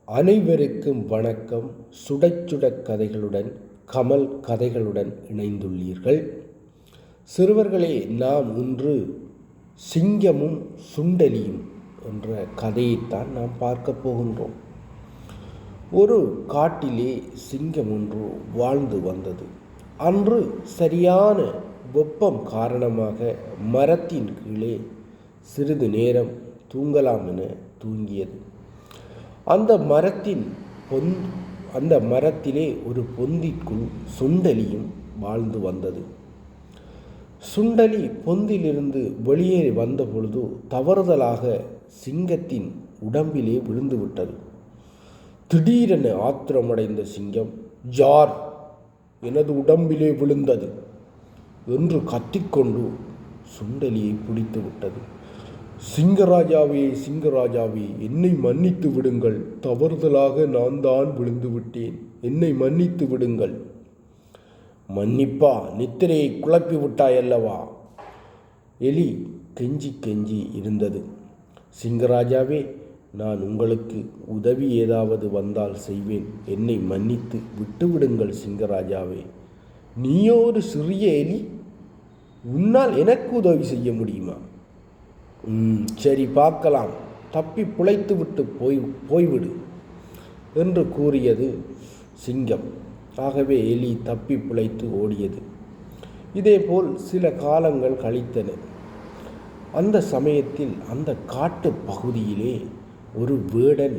அனைவருக்கும் வணக்கம். சுட சுட கதைகளுடன் கமல் கதைகளுடன் இணைந்துள்ளீர்கள். சிறுவர்களே, நாம் இன்று சிங்கமும் சுண்டலியும் என்ற கதையைத்தான் நாம் பார்க்க போகின்றோம். ஒரு காட்டிலே சிங்கம் ஒன்று வாழ்ந்து வந்தது. அன்று சரியான வெப்பம் காரணமாக மரத்தின் கீழே சிறிது நேரம் தூங்கலாம் என தூங்கியது. அந்த மரத்திலே ஒரு பொந்திற்குள் சுண்டலியும் வாழ்ந்து வந்தது. சுண்டலி பொந்திலிருந்து வெளியே வந்த பொழுது தவறுதலாக சிங்கத்தின் உடம்பிலே விழுந்து விட்டது. திடீரென ஆத்திரமடைந்த சிங்கம், "யார் எனது உடம்பிலே விழுந்தது?" என்று கத்திக்கொண்டு சுண்டலியை பிடித்து விட்டது. "சிங்கராஜாவே, சிங்கராஜாவே, என்னை மன்னித்து விடுங்கள். தவறுதலாக நான் தான் விழுந்து விட்டேன். என்னை மன்னித்து விடுங்கள்." "மன்னிப்பா? நித்திரையை குழப்பி விட்டாய் அல்லவா?" எலி கெஞ்சி கெஞ்சி இருந்தது. "சிங்கராஜாவே, நான் உங்களுக்கு உதவி ஏதாவது வந்தால் செய்வேன். என்னை மன்னித்து விட்டுவிடுங்கள் சிங்கராஜாவே." "நீயோ ஒரு சிறிய எலி, உன்னால் எனக்கு உதவி செய்ய முடியுமா?" "சரி, பார்க்கலாம். தப்பி பிழைத்து விட்டு போய்விடு" என்று கூறியது சிங்கம். ஆகவே எலி தப்பி பிழைத்து ஓடியது. இதேபோல் சில காலங்கள் கழித்தன. அந்த சமயத்தில் அந்த காட்டு பகுதியிலே ஒரு வேடன்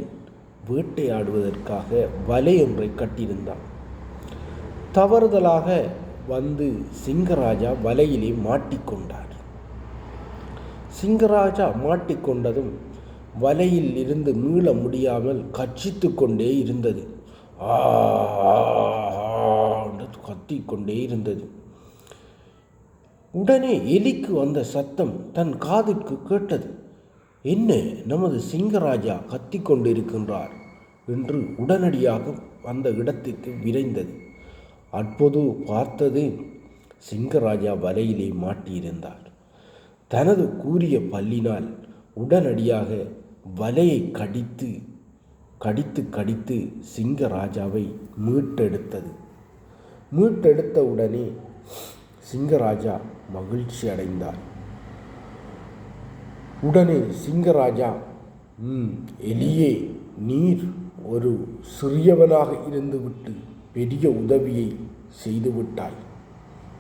வேட்டையாடுவதற்காக வலை ஒன்றை கட்டியிருந்தான். தவறுதலாக வந்து சிங்கராஜா வலையிலே மாட்டிக்கொண்டார். சிங்கராஜா மாட்டிக்கொண்டதும் வலையில் இருந்து மீள முடியாமல் கர்ச்சித்து கொண்டே இருந்தது. கத்திக்கொண்டே இருந்தது. உடனே எலிக்கு வந்த சத்தம் தன் காதிற்கு கேட்டது. "என்ன, நமது சிங்கராஜா கத்திக்கொண்டு இருக்கின்றார்" என்று உடனடியாக அந்த இடத்துக்கு விரைந்தது. அப்போது பார்த்தது, சிங்கராஜா வலையிலே மாட்டியிருந்தார். தனது கூரிய பல்லினால் உடனடியாக வலையை கடித்து கடித்து சிங்கராஜாவை மீட்டெடுத்தது. மீட்டெடுத்த உடனே சிங்கராஜா மகிழ்ச்சி அடைந்தார். உடனே சிங்கராஜா, "எலியே, நீர் ஒரு சிறியவனாக இருந்துவிட்டு பெரிய உதவியை செய்துவிட்டாய்.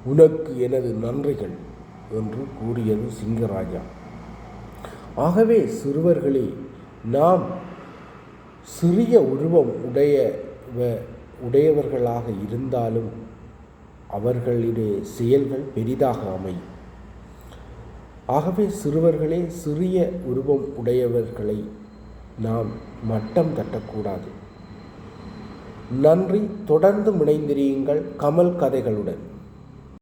உனக்கு எனது நன்றிகள்" என்று கூறியது சிங்கராஜா. ஆகவே சிறுவர்களே, நாம் சிறிய உருவம் உடையவர்களாக இருந்தாலும் அவர்களுடைய செயல்கள் பெரிதாக அமையும். ஆகவே சிறுவர்களே, சிறிய உருவம் உடையவர்களை நாம் மட்டம் தட்டக்கூடாது. நன்றி. தொடர்ந்து இணைந்திருங்கள் கமல் கதைகளுடன்.